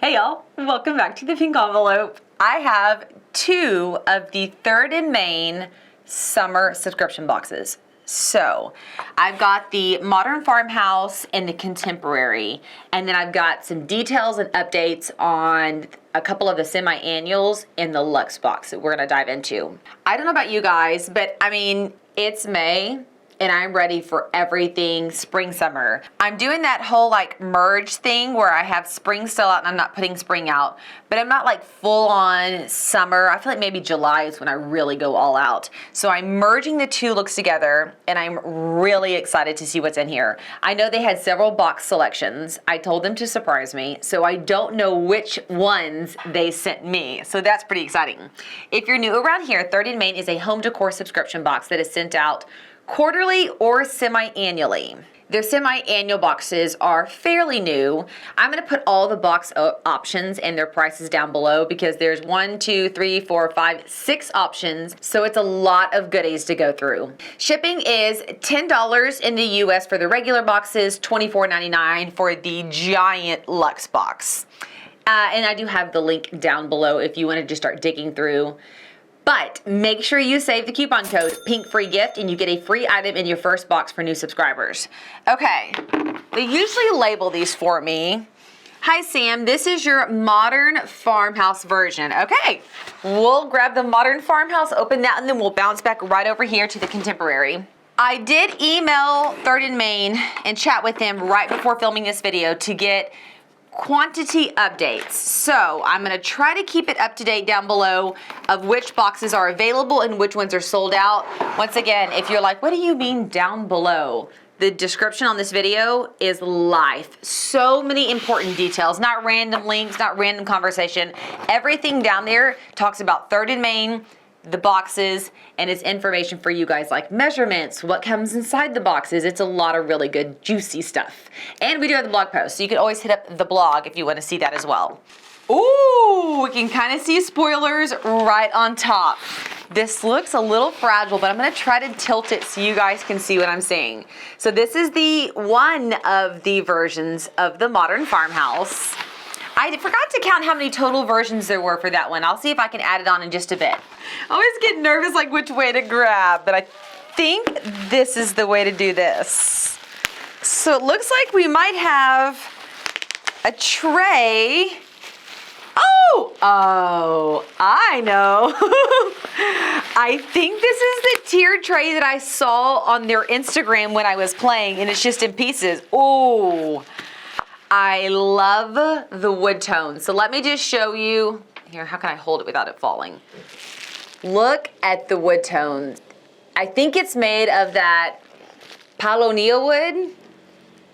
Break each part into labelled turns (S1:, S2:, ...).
S1: Hey y'all, welcome back to the Pink Envelope. I have two of the 3rd & Main summer subscription boxes. So I've got the Modern Farmhouse and the Contemporary, and then I've got some details and updates on a couple of the semi-annuals in the Luxe box that we're gonna dive into. I don't know about you guys, but I mean, it's May, and I'm ready for everything spring summer. I'm doing that whole like merge thing where I have spring still out and I'm not putting spring out, but I'm not like full on summer. I feel like maybe July is when I really go all out. So I'm merging the two looks together and I'm really excited to see what's in here. I know they had several box selections. I told them to surprise me, so I don't know which ones they sent me. So that's pretty exciting. If you're new around here, 3rd & Main is a home decor subscription box that is sent out quarterly or semi-annually. Their semi-annual boxes are fairly new. I'm gonna put all the box options and their prices down below because there's 1, 2, 3, 4, 5, 6 options, so it's a lot of goodies to go through. Shipping is $10 in the US for the regular boxes, $24.99 for the giant Luxe box. And I do have the link down below if you wanted to start digging through. But make sure you save the coupon code PINKFREEGIFT and you get a free item in your first box for new subscribers. Okay, they usually label these for me. Hi Sam, this is your Modern Farmhouse version. Okay, we'll grab the Modern Farmhouse, open that, and then we'll bounce back right over here to the Contemporary. I did email 3rd & Main and chat with them right before filming this video to get quantity updates. So I'm gonna try to keep it up to date down below of which boxes are available and which ones are sold out. Once again, if you're like, what do you mean down below? The description on this video is life. So many important details, not random links, not random conversation. Everything down there talks about 3rd & Main, the boxes, and it's information for you guys like measurements, what comes inside the boxes. It's a lot of really good juicy stuff. And we do have the blog post, so you can always hit up the blog if you want to see that as well. Ooh, we can kind of see spoilers right on top. This looks a little fragile, but I'm gonna try to tilt it so you guys can see what I'm seeing. So this is the one of the versions of the Modern Farmhouse. I forgot to count how many total versions there were for that one. I'll see if I can add it on in just a bit. I always get nervous like which way to grab, but I think this is the way to do this. So it looks like we might have a tray. Oh, I know. I think this is the tiered tray that I saw on their Instagram when I was playing, and it's just in pieces. Oh. I love the wood tone. So let me just show you, here, how can I hold it without it falling? Look at the wood tone. I think it's made of that paulownia wood.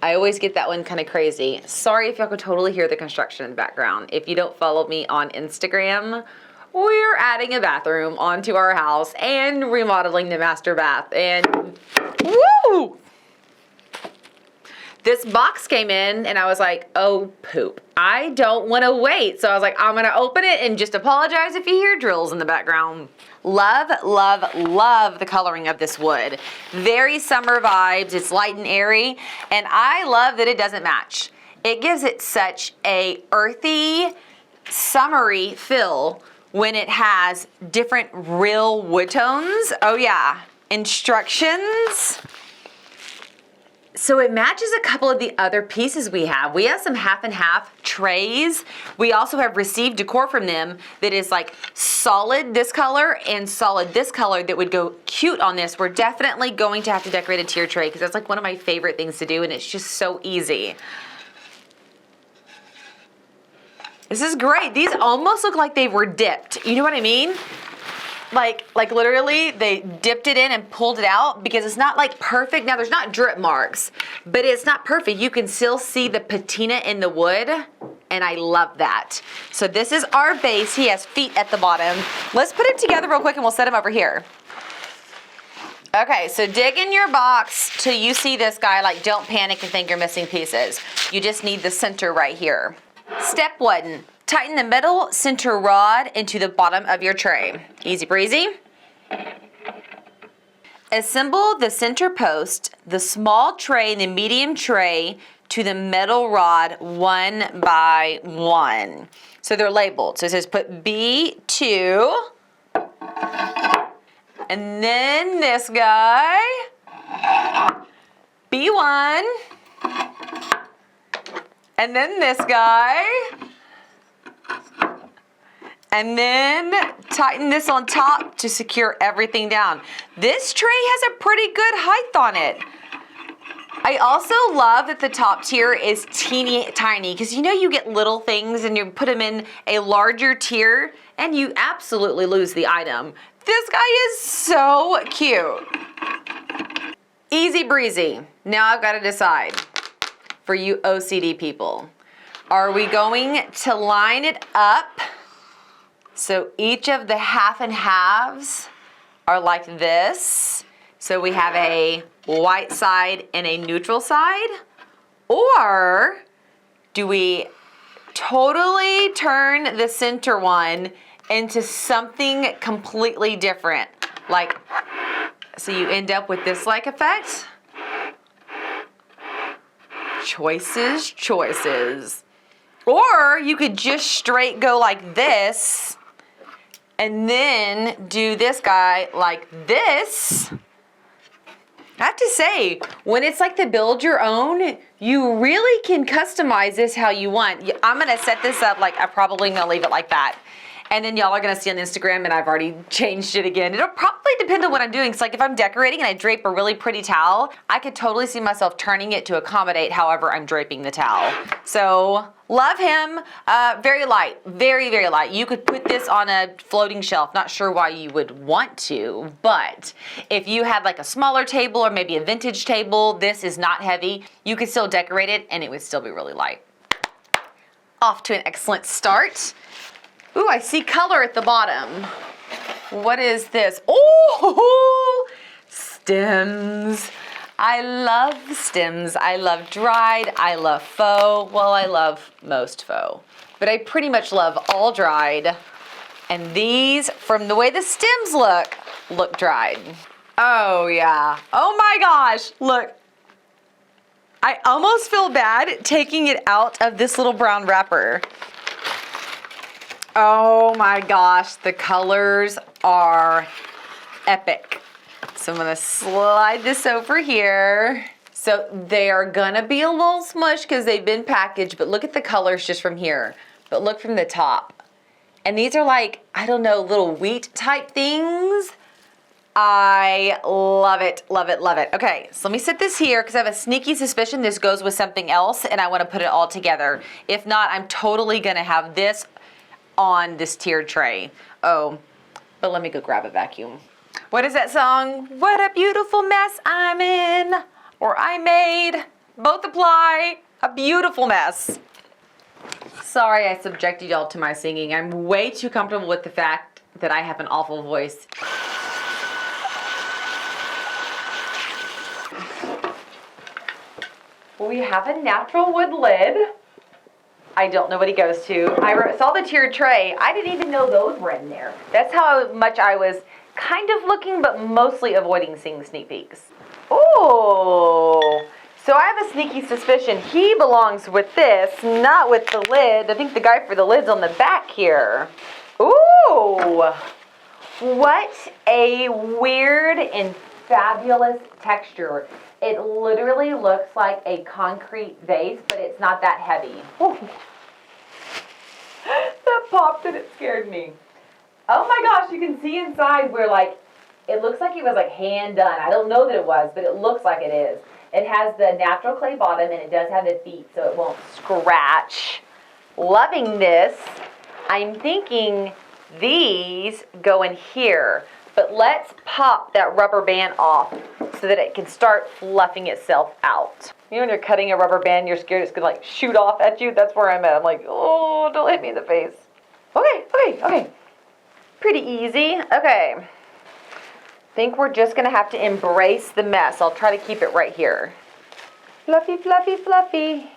S1: I always get that one kind of crazy. Sorry if y'all could totally hear the construction in the background. If you don't follow me on Instagram, we're adding a bathroom onto our house and remodeling the master bath. And woo! This box came in and I was like, oh poop, I don't want to wait. So I was like, I'm gonna open it and just apologize if you hear drills in the background. Love, love, love the coloring of this wood. Very summer vibes, it's light and airy, and I love that it doesn't match. It gives it such a earthy, summery feel when it has different real wood tones. Oh yeah, instructions. So it matches a couple of the other pieces we have. We have some half and half trays. We also have received decor from them that is like solid this color and solid this color that would go cute on this. We're definitely going to have to decorate a tier tray because that's like one of my favorite things to do and it's just so easy. This is great. These almost look like they were dipped. You know what I mean? Like literally they dipped it in and pulled it out because it's not like perfect. Now there's not drip marks, but it's not perfect. You can still see the patina in the wood and I love that. So this is our base. He has feet at the bottom. Let's put it together real quick and we'll set him over here. Okay, so dig in your box till you see this guy. Like don't panic and think you're missing pieces. You just need the center right here. Step 1. Tighten the middle center rod into the bottom of your tray. Easy breezy. Assemble the center post, the small tray and the medium tray to the metal rod 1 by 1. So they're labeled. So it says put B2, and then this guy, B1, and then this guy, and then tighten this on top to secure everything down. This tray has a pretty good height on it. I also love that the top tier is teeny tiny, because you know you get little things and you put them in a larger tier and you absolutely lose the item. This guy is so cute. Easy breezy. Now I've got to decide for you OCD people. Are we going to line it up so each of the half and halves are like this? So we have a white side and a neutral side? Or do we totally turn the center one into something completely different? Like, so you end up with this like effect? Choices, choices. Or you could just straight go like this and then do this guy like this. I have to say, when it's like the build your own, you really can customize this how you want. I'm gonna set this up like I'm probably gonna leave it like that. And then y'all are gonna see on Instagram, and I've already changed it again. It'll probably depend on what I'm doing. So like if I'm decorating and I drape a really pretty towel, I could totally see myself turning it to accommodate however I'm draping the towel. So love him, very light, very, very light. You could put this on a floating shelf. Not sure why you would want to, but if you had like a smaller table or maybe a vintage table, this is not heavy. You could still decorate it and it would still be really light. Off to an excellent start. Ooh, I see color at the bottom. What is this? Oh, stems. I love stems. I love dried. I love faux. Well, I love most faux, but I pretty much love all dried. And these, from the way the stems look dried. Oh yeah. Oh my gosh, look. I almost feel bad taking it out of this little brown wrapper. Oh my gosh, the colors are epic. So I'm gonna slide this over here. So they are gonna be a little smushed because they've been packaged, but look at the colors just from here. But look from the top. And these are like, I don't know, little wheat type things. I love it, love it, love it. Okay, so let me set this here because I have a sneaky suspicion this goes with something else and I wanna put it all together. If not, I'm totally gonna have this on this tiered tray. Oh, but let me go grab a vacuum. What is that song? What a beautiful mess I'm in, or I made. Both apply. A beautiful mess. Sorry I subjected y'all to my singing. I'm way too comfortable with the fact that I have an awful voice. We have a natural wood lid. I don't know what he goes to. I saw the tiered tray. I didn't even know those were in there. That's how much I was kind of looking, but mostly avoiding seeing sneak peeks. Oh, so I have a sneaky suspicion he belongs with this, not with the lid. I think the guy for the lid's on the back here. Ooh, what a weird and fabulous texture. It literally looks like a concrete vase, but it's not that heavy. That popped and it scared me. Oh my gosh, you can see inside where like, it looks like it was like hand done. I don't know that it was, but it looks like it is. It has the natural clay bottom and it does have the feet so it won't scratch. Loving this. I'm thinking these go in here. But let's pop that rubber band off so that it can start fluffing itself out. You know when you're cutting a rubber band, you're scared it's gonna like shoot off at you? That's where I'm at. I'm like, oh, don't hit me in the face. Okay. Pretty easy. Okay. I think we're just gonna have to embrace the mess. I'll try to keep it right here. Fluffy, fluffy, fluffy.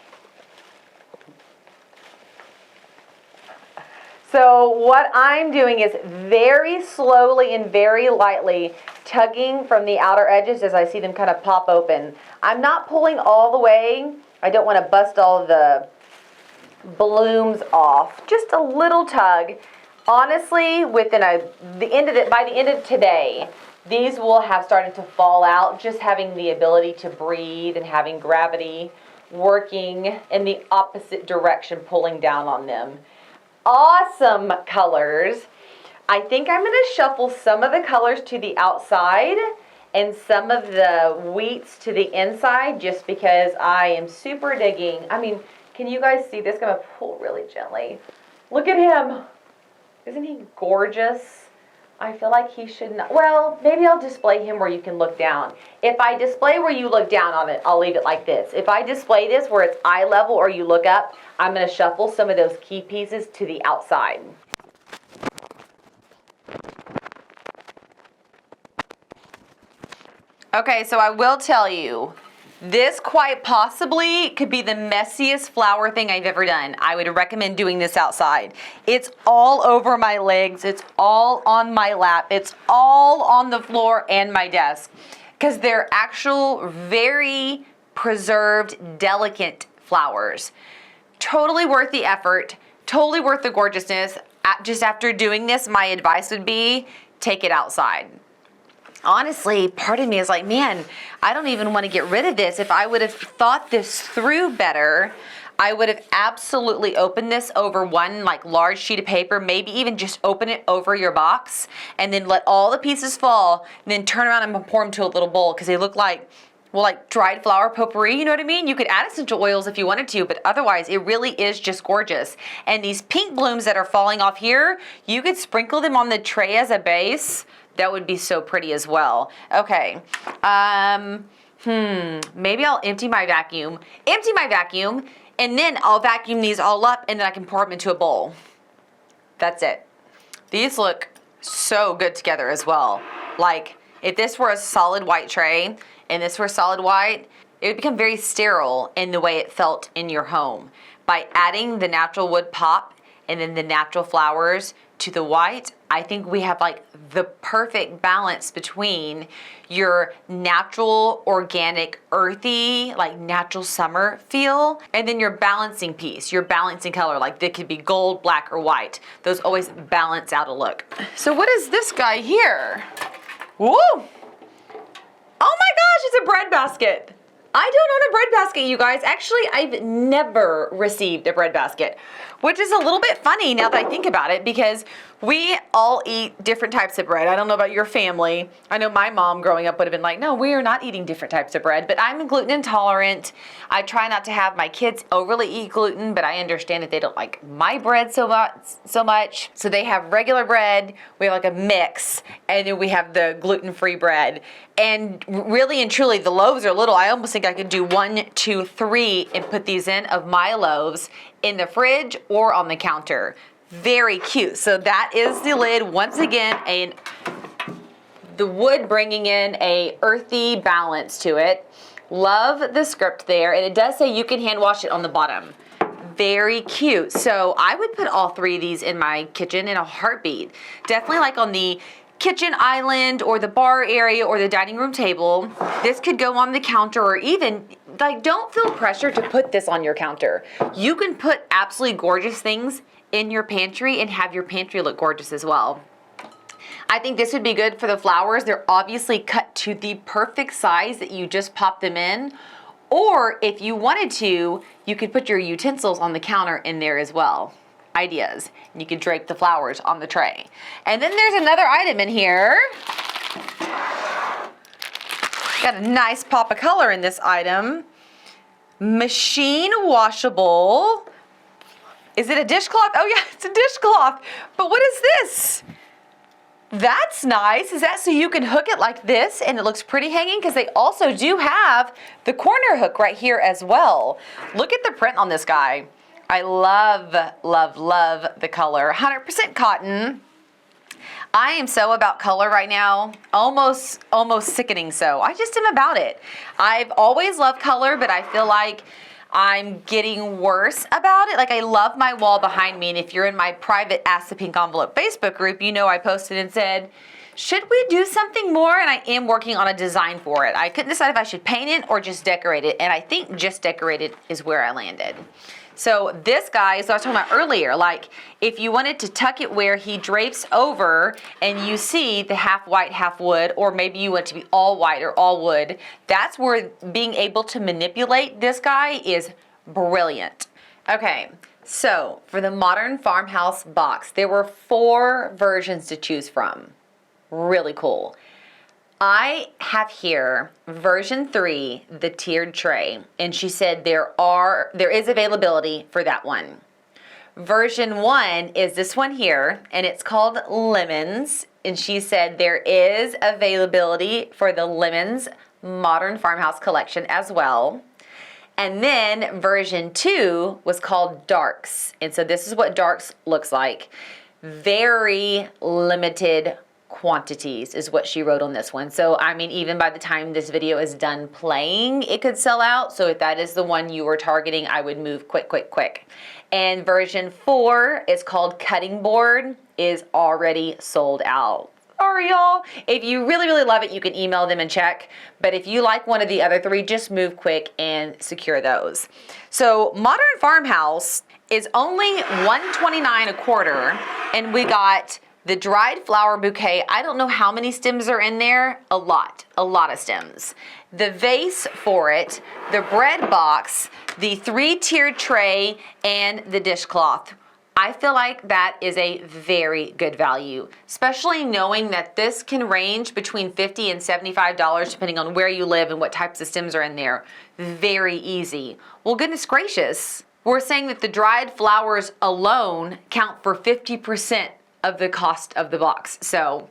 S1: So what I'm doing is very slowly and very lightly tugging from the outer edges as I see them kind of pop open. I'm not pulling all the way I don't want to bust all the blooms off. Just a little tug. Honestly, within by the end of today, these will have started to fall out, just having the ability to breathe and having gravity working in the opposite direction, pulling down on them. Awesome colors. I think I'm going to shuffle some of the colors to the outside and some of the wheats to the inside, just because I am super digging. I mean, can you guys see this? I'm going to pull really gently. Look at him. Isn't he gorgeous? I feel like he should not. Well, maybe I'll display him where you can look down. If I display where you look down on it, I'll leave it like this. If I display this where it's eye level or you look up, I'm going to shuffle some of those key pieces to the outside. Okay, so I will tell you, this quite possibly could be the messiest flower thing I've ever done. I would recommend doing this outside. It's all over my legs. It's all on my lap. It's all on the floor and my desk, because they're actual, very preserved, delicate flowers. Totally worth the effort. Totally worth the gorgeousness. Just after doing this, my advice would be take it outside. Honestly, part of me is like, man, I don't even want to get rid of this. If I would have thought this through better, I would have absolutely opened this over one like large sheet of paper, maybe even just open it over your box and then let all the pieces fall and then turn around and pour them to a little bowl, because they look like, well, like dried flower potpourri, you know what I mean? You could add essential oils if you wanted to, but otherwise it really is just gorgeous. And these pink blooms that are falling off here, you could sprinkle them on the tray as a base. That would be so pretty as well. Okay, maybe I'll empty my vacuum, and then I'll vacuum these all up, and then I can pour them into a bowl. That's it. These look so good together as well. Like, if this were a solid white tray, and this were solid white, it would become very sterile in the way it felt in your home. By adding the natural wood pop and then the natural flowers to the white, I think we have like the perfect balance between your natural, organic, earthy, like natural summer feel, and then your balancing piece, your balancing color, like they could be gold, black, or white. Those always balance out a look. So what is this guy here? Woo! Oh my gosh, it's a bread basket. I don't own a bread basket, you guys. Actually, I've never received a bread basket, which is a little bit funny now that I think about it, because we all eat different types of bread. I don't know about your family. I know my mom growing up would have been like, no, we are not eating different types of bread, but I'm gluten intolerant. I try not to have my kids overly eat gluten, but I understand that they don't like my bread so much. So they have regular bread, we have like a mix, and then we have the gluten-free bread. And really and truly, the loaves are little. I almost think I could do 1, 2, 3 and put these in of my loaves in the fridge or on the counter. Very cute. So that is the lid. Once again, the wood bringing in a earthy balance to it. Love the script there. And it does say you can hand wash it on the bottom. Very cute. So I would put all 3 of these in my kitchen in a heartbeat. Definitely like on the kitchen island or the bar area or the dining room table. This could go on the counter, or even like, don't feel pressure to put this on your counter. You can put absolutely gorgeous things in your pantry and have your pantry look gorgeous as well. I think this would be good for the flowers. They're obviously cut to the perfect size that you just pop them in. Or if you wanted to, you could put your utensils on the counter in there as well. Ideas. And you could drape the flowers on the tray. And then there's another item in here. Got a nice pop of color in this item. Machine washable. Is it a dishcloth? Oh yeah, it's a dishcloth. But what is this? That's nice. Is that so you can hook it like this and it looks pretty hanging? Because they also do have the corner hook right here as well. Look at the print on this guy. I love, love, love the color. 100% cotton. I am so about color right now, almost sickening so. I just am about it. I've always loved color, but I feel like I'm getting worse about it. Like, I love my wall behind me, and if you're in my private Ask the Pink Envelope Facebook group, you know I posted and said, should we do something more? And I am working on a design for it. I couldn't decide if I should paint it or just decorate it, and I think just decorate it is where I landed. So this guy is what I was talking about earlier, like if you wanted to tuck it where he drapes over and you see the half white, half wood, or maybe you want it to be all white or all wood, that's where being able to manipulate this guy is brilliant. Okay, so for the Modern Farmhouse box, there were 4 versions to choose from. Really cool. I have here version 3, the tiered tray, and she said there is availability for that one. Version 1 is this one here, and it's called Lemons, and she said there is availability for the Lemons Modern Farmhouse collection as well. And then version 2 was called Darks, and so this is what Darks looks like. Very limited quantities is what she wrote on this one. So I mean, even by the time this video is done playing, it could sell out. So if that is the one you were targeting, I would move quick. And version 4 is called Cutting Board, is already sold out. Sorry, y'all. If you really love it, you can email them and check. But if you like one of the other 3, just move quick and secure those. So Modern Farmhouse is only $129 a quarter, and we got the dried flower bouquet. I don't know how many stems are in there. A lot of stems. The vase for it, the bread box, the 3-tiered tray, and the dishcloth. I feel like that is a very good value, especially knowing that this can range between $50 and $75 depending on where you live and what types of stems are in there. Very easy. Well, goodness gracious. We're saying that the dried flowers alone count for 50% of the cost of the box. So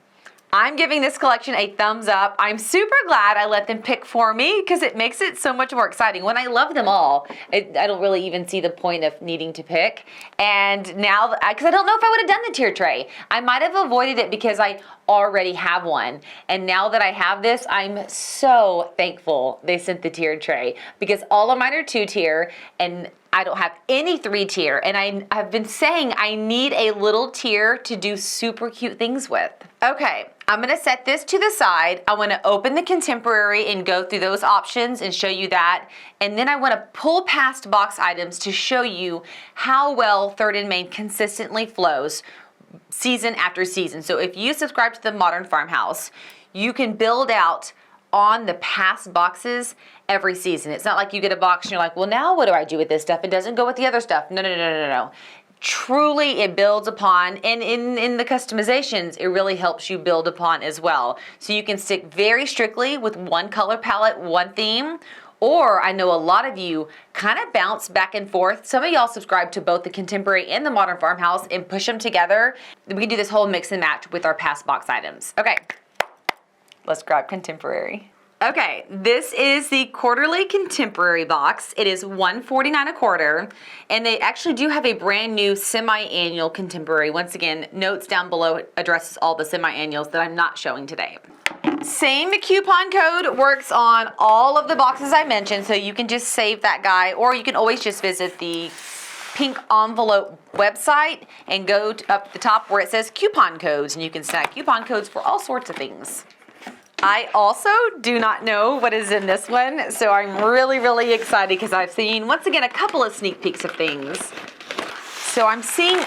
S1: I'm giving this collection a thumbs up. I'm super glad I let them pick for me because it makes it so much more exciting. When I love them all, I don't really even see the point of needing to pick. And now, because I don't know if I would have done the tier tray. I might have avoided it because I already have one. And now that I have this, I'm so thankful they sent the tiered tray because all of mine are 2-tier and I don't have any 3-tier, and I've been saying I need a little tier to do super cute things with. Okay, I'm gonna set this to the side. I wanna open the contemporary and go through those options and show you that. And then I wanna pull past box items to show you how well 3rd and Main consistently flows season after season. So if you subscribe to the Modern Farmhouse, you can build out on the past boxes every season. It's not like you get a box and you're like, well, now what do I do with this stuff? It doesn't go with the other stuff. No. Truly, it builds upon, and in the customizations, it really helps you build upon as well. So you can stick very strictly with one color palette, one theme, or I know a lot of you kind of bounce back and forth. Some of y'all subscribe to both the Contemporary and the Modern Farmhouse and push them together. We can do this whole mix and match with our past box items. Okay. Let's grab Contemporary. Okay, this is the quarterly Contemporary box. It is $149 a quarter, and they actually do have a brand new semi-annual Contemporary. Once again, notes down below addresses all the semi-annuals that I'm not showing today. Same coupon code works on all of the boxes I mentioned, so you can just save that guy, or you can always just visit the pink envelope website and go up the top where it says coupon codes, and you can snag coupon codes for all sorts of things. I also do not know what is in this one, so I'm really excited because I've seen, once again, a couple of sneak peeks of things. So I'm seeing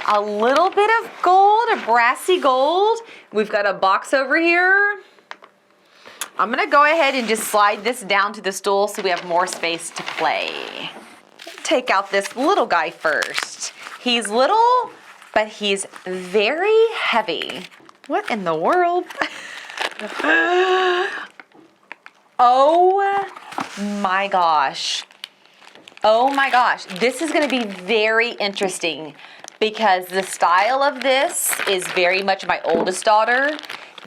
S1: a little bit of gold, a brassy gold. We've got a box over here. I'm gonna go ahead and just slide this down to the stool so we have more space to play. Take out this little guy first. He's little, but he's very heavy. What in the world? Oh my gosh. Oh my gosh. This is going to be very interesting because the style of this is very much my oldest daughter.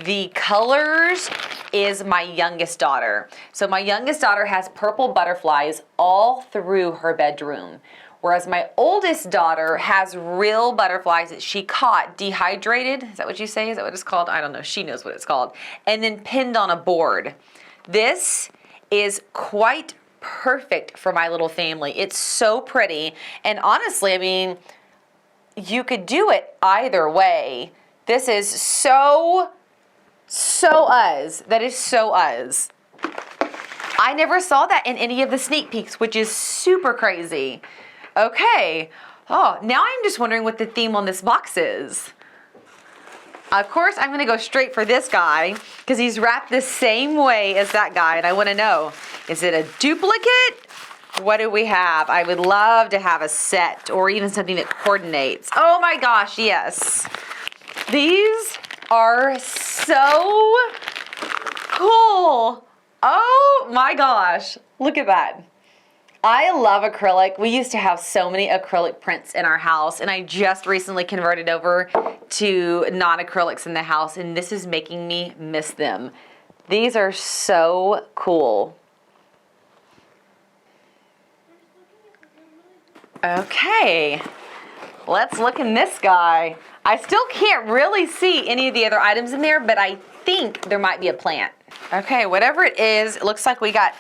S1: The colors is my youngest daughter. So my youngest daughter has purple butterflies all through her bedroom. Whereas my oldest daughter has real butterflies that she caught dehydrated. Is that what you say? Is that what it's called? I don't know. She knows what it's called. And then pinned on a board. This is quite perfect for my little family. It's so pretty. And honestly, I mean, you could do it either way. This is so So us. That is so us. I never saw that in any of the sneak peeks, which is super crazy. Okay. Oh, now I'm just wondering what the theme on this box is. Of course, I'm gonna go straight for this guy because he's wrapped the same way as that guy, and I wanna know, is it a duplicate? What do we have? I would love to have a set or even something that coordinates. Oh my gosh, yes. These are so cool. Oh my gosh, look at that. I love acrylic. We used to have so many acrylic prints in our house, and I just recently converted over to non-acrylics in the house, and this is making me miss them. These are so cool. Okay, let's look in this guy. I still can't really see any of the other items in there, but I think there might be a plant. Okay, whatever it is, it looks like we got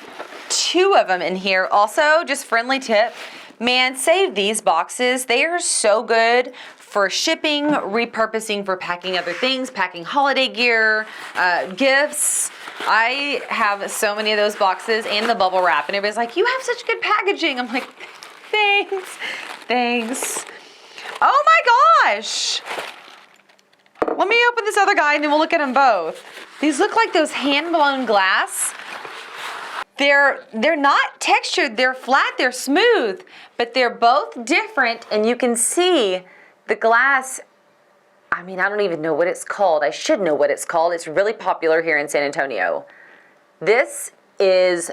S1: 2 of them in here. Also, just friendly tip, man, save these boxes. They are so good for shipping, repurposing for packing other things, packing holiday gear, gifts. I have so many of those boxes and the bubble wrap, and everybody's like, you have such good packaging. I'm like, thanks, thanks. Oh my gosh. Let me open this other guy and then we'll look at them both. These look like those hand-blown glass. They're not textured, they're flat, they're smooth, but they're both different, and you can see the glass. I mean, I don't even know what it's called. I should know what it's called. It's really popular here in San Antonio. This is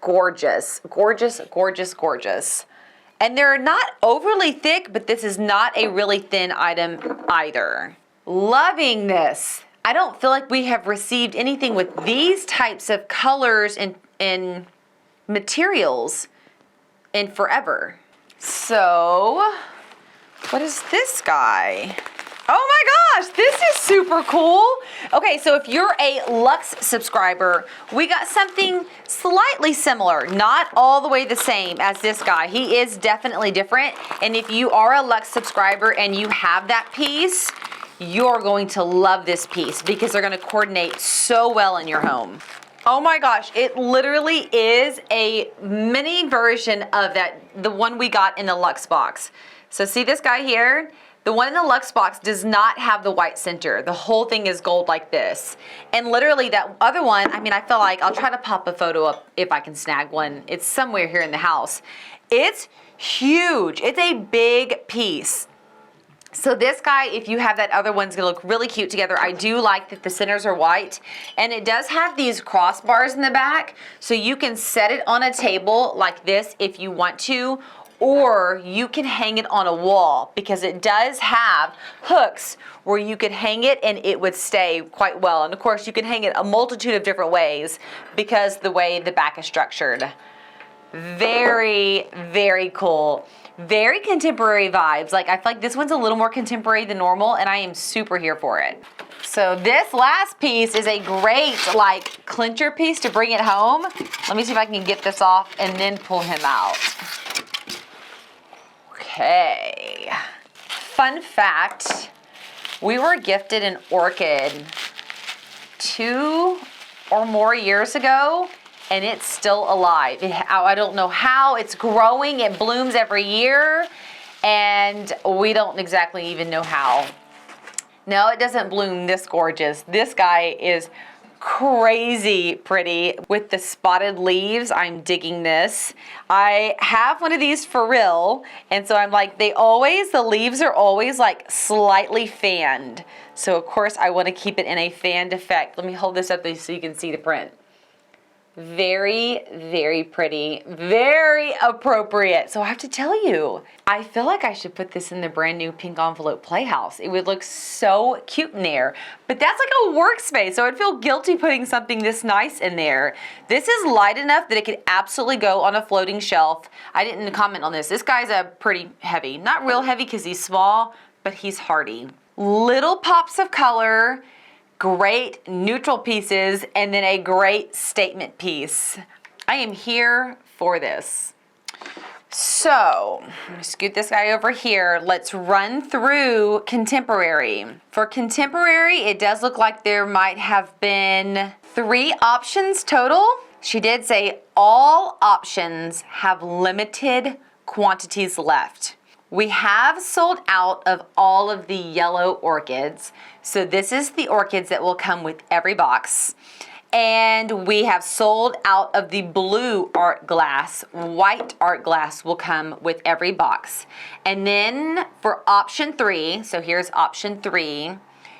S1: gorgeous, gorgeous, gorgeous, gorgeous. And they're not overly thick, but this is not a really thin item either. Loving this. I don't feel like we have received anything with these types of colors and materials in forever. So, what is this guy? Oh my gosh, this is super cool. Okay, so if you're a Luxe subscriber, we got something slightly similar, not all the way the same as this guy. He is definitely different. And if you are a Luxe subscriber and you have that piece, you're going to love this piece because they're gonna coordinate so well in your home. Oh my gosh, it literally is a mini version of the one we got in the Luxe box. So see this guy here? The one in the Luxe box does not have the white center. The whole thing is gold like this. And literally that other one, I mean, I feel like I'll try to pop a photo up if I can snag one. It's somewhere here in the house. It's huge. It's a big piece. So this guy, if you have that other one's gonna look really cute together. I do like that the centers are white, and it does have these crossbars in the back, so you can set it on a table like this if you want to, or you can hang it on a wall because it does have hooks where you could hang it and it would stay quite well. And of course you can hang it a multitude of different ways because the way the back is structured. Very, very cool. Very contemporary vibes. Like I feel like this one's a little more contemporary than normal, and I am super here for it. So this last piece is a great like clincher piece to bring it home. Let me see if I can get this off and then pull him out. Okay. Fun fact, we were gifted an orchid 2 or more years ago, and it's still alive. I don't know how, it's growing, it blooms every year, and we don't exactly even know how. No, it doesn't bloom this gorgeous. This guy is crazy pretty with the spotted leaves. I'm digging this. I have one of these for real, and so I'm like, the leaves are always like slightly fanned. So of course I want to keep it in a fanned effect. Let me hold this up so you can see the print. Very, very pretty, very appropriate. So I have to tell you, I feel like I should put this in the brand new pink envelope playhouse. It would look so cute in there, but that's like a workspace, so I'd feel guilty putting something this nice in there. This is light enough that it could absolutely go on a floating shelf. I didn't comment on this. This guy's a pretty heavy, not real heavy because he's small, but he's hardy. Little pops of color, great neutral pieces, and then a great statement piece. I am here for this. So, I'm gonna scoot this guy over here. Let's run through contemporary. For contemporary, it does look like there might have been 3 options total. She did say all options have limited quantities left. We have sold out of all of the yellow orchids. So this is the orchids that will come with every box. And we have sold out of the blue art glass. White art glass will come with every box. And then for option 3, so here's option 3,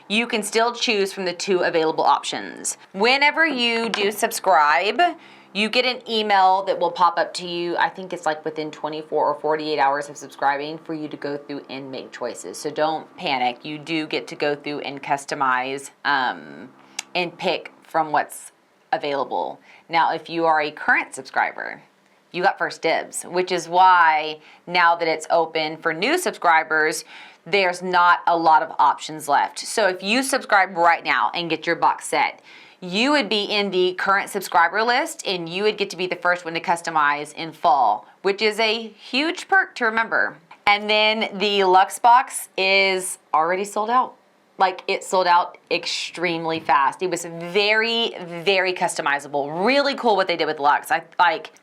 S1: you can still choose from the 2 available options. Whenever you do subscribe, you get an email that will pop up to you. I think it's like within 24 or 48 hours of subscribing for you to go through and make choices. So don't panic. You do get to go through and customize and pick from what's available. Now, if you are a current subscriber, you got first dibs, which is why now that it's open for new subscribers, there's not a lot of options left. So if you subscribe right now and get your box set, you would be in the current subscriber list and you would get to be the first one to customize in fall, which is a huge perk to remember. And then the Luxe box is already sold out. Like, it sold out extremely fast. It was very, very customizable. Really cool what they did with Luxe.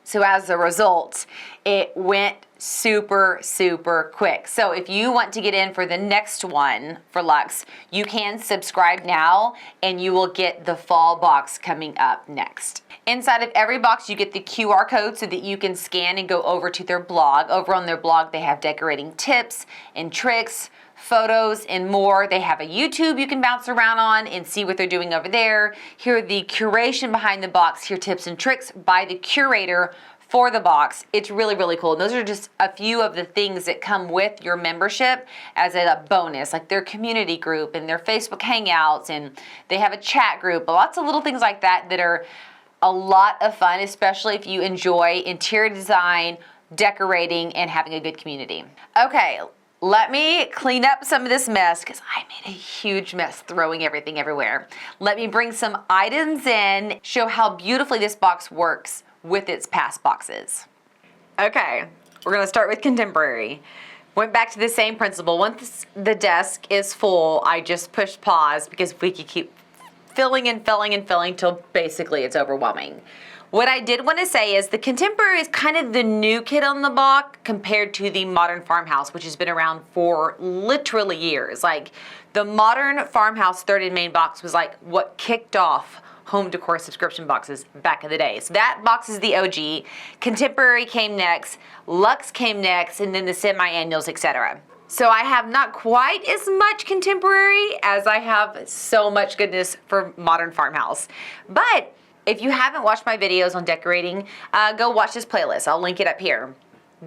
S1: So as a result, it went super, super quick. So if you want to get in for the next one for Luxe, you can subscribe now and you will get the fall box coming up next. Inside of every box, you get the QR code so that you can scan and go over to their blog. Over on their blog, they have decorating tips and tricks, photos, and more. They have a YouTube you can bounce around on and see what they're doing over there. Here are the curation behind the box. Here are tips and tricks by the curator for the box. It's really, really cool. And those are just a few of the things that come with your membership as a bonus, like their community group and their Facebook Hangouts, and they have a chat group, lots of little things like that that are a lot of fun, especially if you enjoy interior design, decorating, and having a good community. Okay, let me clean up some of this mess because I made a huge mess throwing everything everywhere. Let me bring some items in, show how beautifully this box works with its past boxes. Okay, we're gonna start with contemporary. Went back to the same principle. Once the desk is full, I just push pause because we could keep filling and filling and filling till basically it's overwhelming. What I did want to say is the contemporary is kind of the new kid on the block compared to the Modern Farmhouse, which has been around for literally years. Like, the Modern Farmhouse 3rd and Main box was like what kicked off home decor subscription boxes back in the day. So that box is the OG. Contemporary came next, Luxe came next, and then the semi-annuals, etc. So I have not quite as much contemporary as I have so much goodness for Modern Farmhouse. But if you haven't watched my videos on decorating, go watch this playlist. I'll link it up here.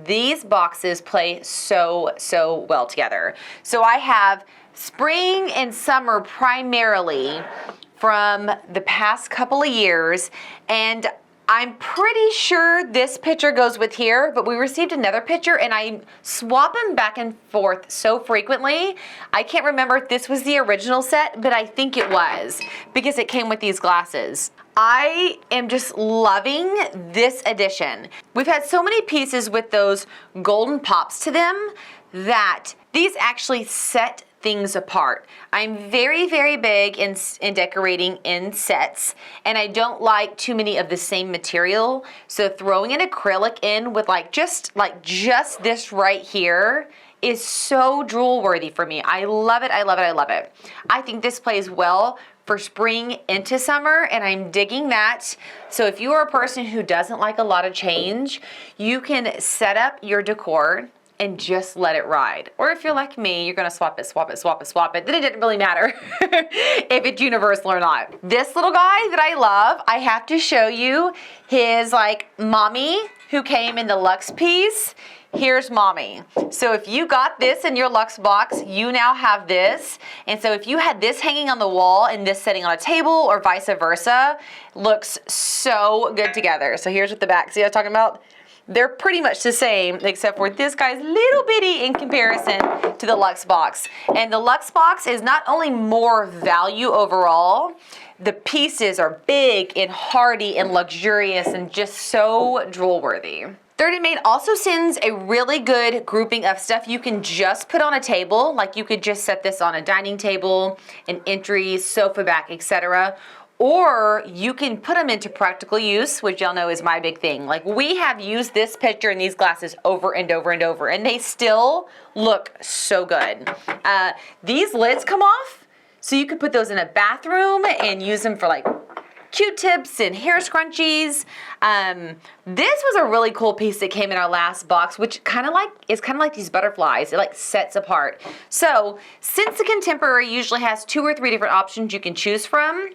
S1: These boxes play so, so well together. So I have spring and summer primarily from the past couple of years, and I'm pretty sure this picture goes with here, but we received another picture and I swap them back and forth so frequently. I can't remember if this was the original set, but I think it was because it came with these glasses. I am just loving this edition. We've had so many pieces with those golden pops to them that these actually set things apart. I'm very, very big in decorating in sets, and I don't like too many of the same material. So throwing an acrylic in with just this right here is so drool worthy for me. I love it, I love it, I love it. I think this plays well for spring into summer, and I'm digging that. So if you are a person who doesn't like a lot of change, you can set up your decor and just let it ride. Or if you're like me, you're gonna swap it, swap it, swap it, swap it. Then it didn't really matter if it's universal or not. This little guy that I love, I have to show you his mommy who came in the Luxe piece. Here's mommy. So if you got this in your Luxe box, you now have this. And so if you had this hanging on the wall and this sitting on a table or vice versa, looks so good together. So here's what the back, see what I'm talking about? They're pretty much the same, except for this guy's little bitty in comparison to the Luxe box. And the Luxe box is not only more value overall, the pieces are big and hardy and luxurious and just so drool worthy. Third and Main also sends a really good grouping of stuff you can just put on a table. Like you could just set this on a dining table, an entry, sofa back, etc. Or you can put them into practical use, which y'all know is my big thing. Like we have used this picture and these glasses over and over and over, and they still look so good. These lids come off, so you could put those in a bathroom and use them for like Q-tips and hair scrunchies. This was a really cool piece that came in our last box, which is kind of like these butterflies. It like sets apart. So since the Contemporary usually has 2 or 3 different options you can choose from,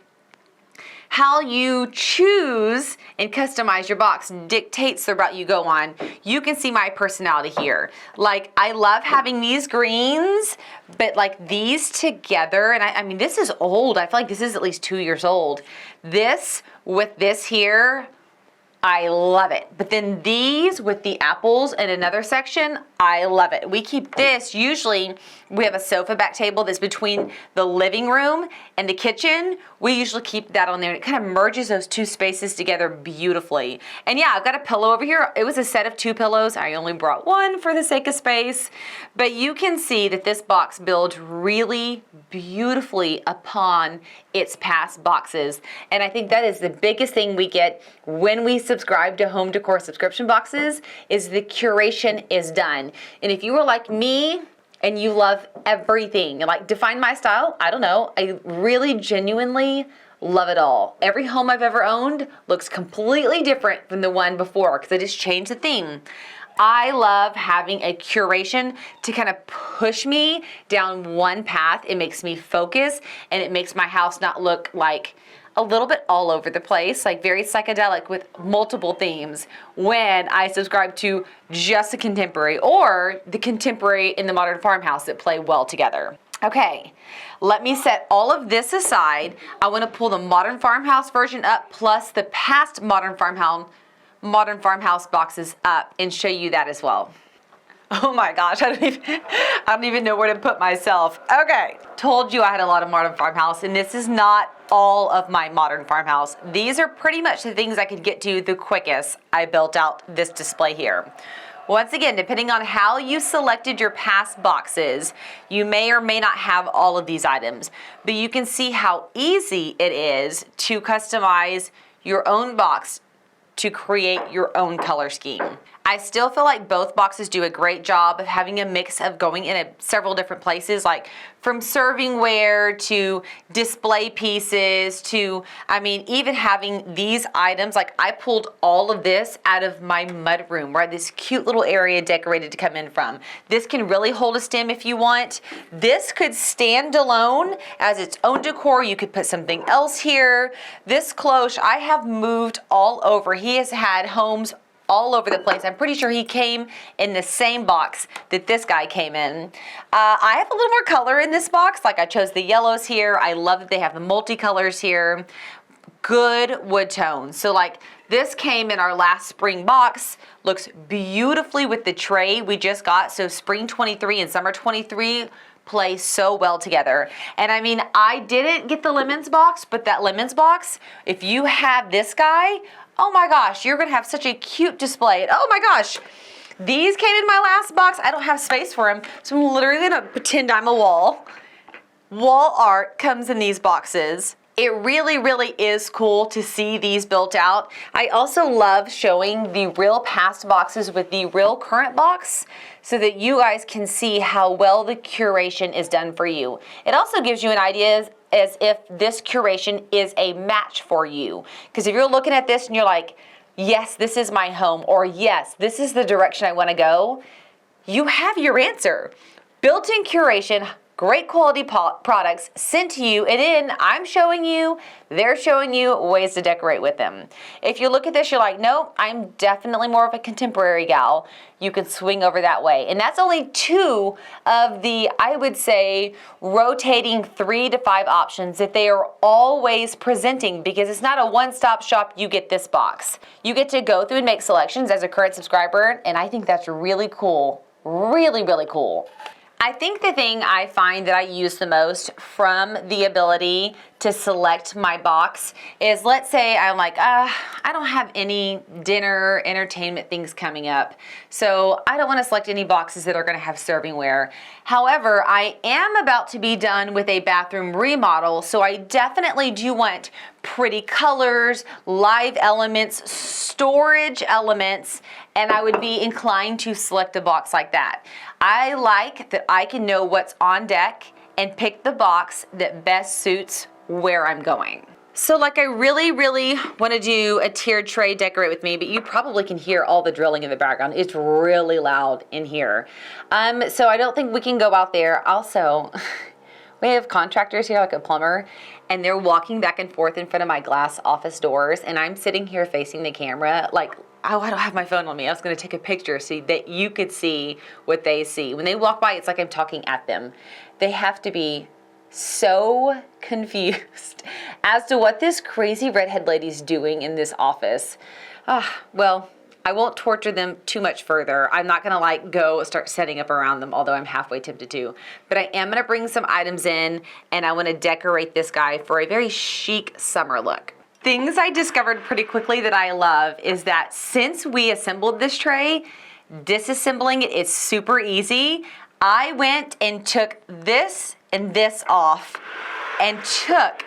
S1: how you choose and customize your box dictates the route you go on. You can see my personality here. Like, I love having these greens, but like these together, and I mean, this is old. I feel like this is at least 2 years old. This with this here, I love it. But then these with the apples in another section, I love it. We keep this, usually we have a sofa back table that's between the living room and the kitchen. We usually keep that on there. It kind of merges those 2 spaces together beautifully. And yeah, I've got a pillow over here. It was a set of 2 pillows. I only brought 1 for the sake of space. But you can see that this box builds really beautifully upon its past boxes. And I think that is the biggest thing we get when we subscribe to home decor subscription boxes, is the curation is done. And if you were like me and you love everything, like define my style, I don't know, I really genuinely love it all. Every home I've ever owned looks completely different from the one before because I just changed the theme. I love having a curation to kind of push me down one path. It makes me focus, and it makes my house not look like a little bit all over the place, like very psychedelic with multiple themes, when I subscribe to just the Contemporary or the Contemporary and the Modern Farmhouse that play well together. Okay, let me set all of this aside. I want to pull the Modern Farmhouse version up plus the past Modern Farmhouse boxes up and show you that as well. Oh my gosh, I don't even know where to put myself. Okay, told you I had a lot of Modern Farmhouse, and this is not all of my Modern Farmhouse. These are pretty much the things I could get to the quickest. I built out this display here. Once again, depending on how you selected your past boxes, you may or may not have all of these items, but you can see how easy it is to customize your own box to create your own color scheme. I still feel like both boxes do a great job of having a mix of going in several different places, like from servingware to display pieces to, I mean, even having these items. Like I pulled all of this out of my mud room, where I had this cute little area decorated to come in from. This can really hold a stem if you want. This could stand alone as its own decor. You could put something else here. This cloche I have moved all over. He has had homes all over the place. I'm pretty sure he came in the same box that this guy came in. I have a little more color in this box. Like I chose the yellows here. I love that they have the multicolors here. Good wood tones. So like this came in our last spring box. Looks beautifully with the tray we just got. So spring 23 and summer 23 play so well together. And I mean, I didn't get the lemons box, but that lemons box, if you have this guy, oh my gosh, you're gonna have such a cute display. Oh my gosh, these came in my last box. I don't have space for them, so I'm literally gonna pretend I'm a wall. Wall art comes in these boxes. It really, really is cool to see these built out. I also love showing the real past boxes with the real current box so that you guys can see how well the curation is done for you. It also gives you an idea as if this curation is a match for you. Because if you're looking at this and you're like, yes, this is my home, or yes, this is the direction I want to go, you have your answer. Built-in curation, great quality products sent to you, and then I'm showing you, they're showing you ways to decorate with them. If you look at this, you're like, nope, I'm definitely more of a contemporary gal. You can swing over that way. And that's only 2 of the, I would say, rotating 3 to 5 options that they are always presenting, because it's not a one-stop shop. You get this box. You get to go through and make selections as a current subscriber, and I think that's really cool. Really, really cool. I think the thing I find that I use the most from the ability to select my box is, let's say I'm like, I don't have any dinner entertainment things coming up, so I don't want to select any boxes that are going to have servingware. However, I am about to be done with a bathroom remodel, so I definitely do want pretty colors, live elements, storage elements, and I would be inclined to select a box like that. I like that I can know what's on deck and pick the box that best suits where I'm going. So like I really want to do a tiered tray decorate with me, but you probably can hear all the drilling in the background. It's really loud in here. So I don't think we can go out there. Also, we have contractors here, like a plumber, and they're walking back and forth in front of my glass office doors, and I'm sitting here facing the camera like, oh, I don't have my phone on me. I was going to take a picture so that you could see what they see. When they walk by, it's like I'm talking at them. They have to be so confused as to what this crazy redhead lady's doing in this office. Well, I won't torture them too much further. I'm not gonna like go start setting up around them, although I'm halfway tempted to. But I am gonna bring some items in, and I wanna decorate this guy for a very chic summer look. Things I discovered pretty quickly that I love is that since we assembled this tray, disassembling it is super easy. I went and took this and this off and took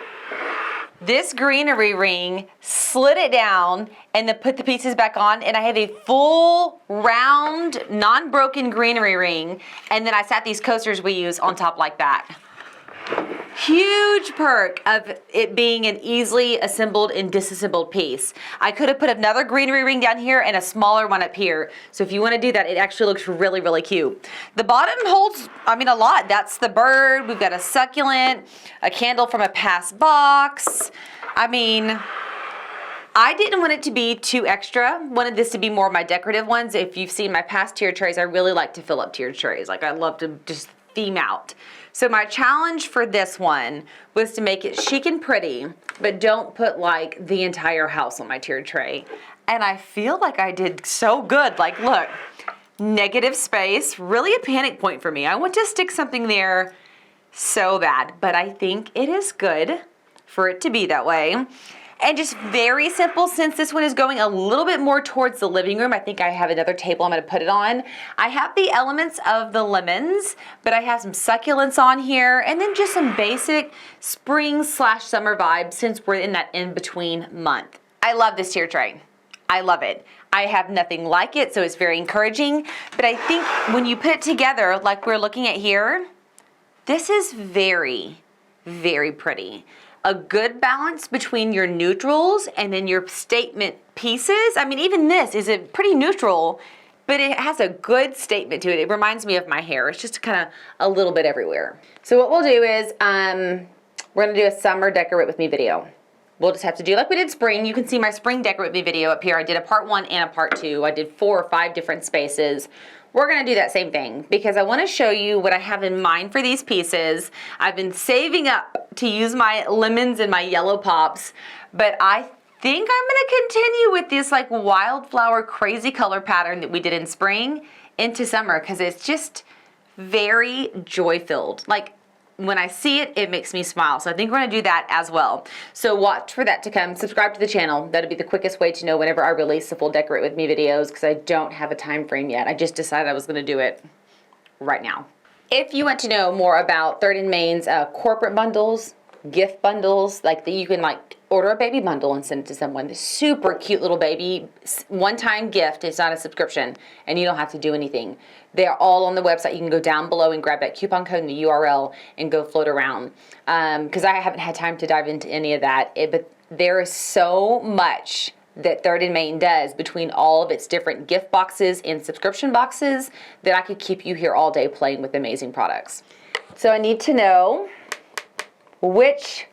S1: this greenery ring, slid it down, and then put the pieces back on, and I have a full round, non-broken greenery ring, and then I sat these coasters we use on top like that. Huge perk of it being an easily assembled and disassembled piece. I could have put another greenery ring down here and a smaller one up here. So if you want to do that, it actually looks really cute. The bottom holds, a lot. That's the bird. We've got a succulent, a candle from a past box. I didn't want it to be too extra. Wanted this to be more of my decorative ones. If you've seen my past tiered trays, I really like to fill up tiered trays. Like I love to just theme out. So my challenge for this one was to make it chic and pretty, but don't put like the entire house on my tiered tray. And I feel like I did so good. Like, look, negative space, really a panic point for me. I want to stick something there so bad, but I think it is good for it to be that way. And just very simple, since this one is going a little bit more towards the living room. I think I have another table I'm gonna put it on. I have the elements of the lemons, but I have some succulents on here, and then just some basic spring/summer vibes since we're in that in-between month. I love this tier tray. I love it. I have nothing like it, so it's very encouraging. But I think when you put it together, like we're looking at here, this is very pretty. A good balance between your neutrals and then your statement pieces. Even this is a pretty neutral, but it has a good statement to it. It reminds me of my hair. It's just kind of a little bit everywhere. So what we'll do is we're gonna do a summer decorate with me video. We'll just have to do like we did spring. You can see my spring decorate with me video up here. I did a part 1 and a part 2. I did 4 or 5 different spaces. We're gonna do that same thing because I wanna show you what I have in mind for these pieces. I've been saving up to use my lemons and my yellow pops, but I think I'm gonna continue with this like wildflower crazy color pattern that we did in spring into summer because it's just very joy-filled. Like when I see it, it makes me smile. So I think we're gonna do that as well. So watch for that to come. Subscribe to the channel. That'll be the quickest way to know whenever I release the full decorate with me videos because I don't have a time frame yet. I just decided I was gonna do it right now. If you want to know more about 3rd and Main's corporate bundles, gift bundles, like that you can like order a baby bundle and send it to someone. This super cute little baby one-time gift. It's not a subscription and you don't have to do anything. They're all on the website. You can go down below and grab that coupon code and the URL and go float around. Because I haven't had time to dive into any of that. But there is so much that 3rd and Main does between all of its different gift boxes and subscription boxes that I could keep you here all day playing with amazing products. So I need to know which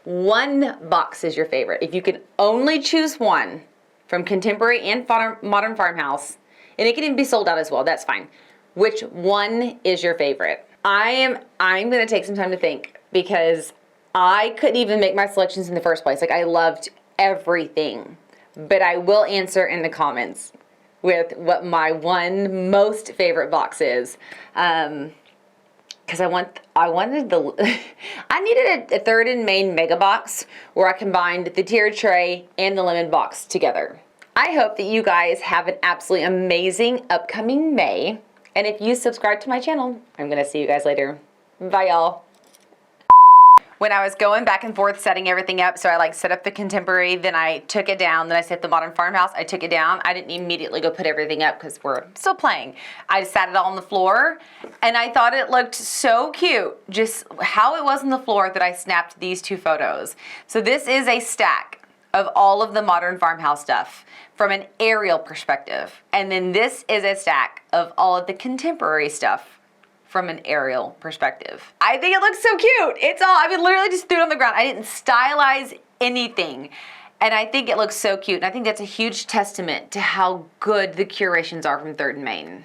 S1: one box is your favorite. If you can only choose one from Contemporary and Modern Farmhouse, and it can even be sold out as well, that's fine. Which one is your favorite? I'm gonna take some time to think because I couldn't even make my selections in the first place. Like I loved everything, but I will answer in the comments with what my one most favorite box is. because I wanted the, I needed a 3rd and Main mega box where I combined the tiered tray and the lemon box together. I hope that you guys have an absolutely amazing upcoming May. And if you subscribe to my channel, I'm gonna see you guys later. Bye, y'all. When I was going back and forth setting everything up, so I like set up the contemporary, then I took it down, then I set the modern farmhouse, I took it down. I didn't immediately go put everything up because we're still playing. I just sat it all on the floor and I thought it looked so cute, just how it was on the floor, that I snapped these 2 photos. So this is a stack of all of the modern farmhouse stuff from an aerial perspective. And then this is a stack of all of the contemporary stuff from an aerial perspective. I think it looks so cute. It's all, I mean, literally just threw it on the ground. I didn't stylize anything. And I think it looks so cute. And I think that's a huge testament to how good the curations are from 3rd and Main.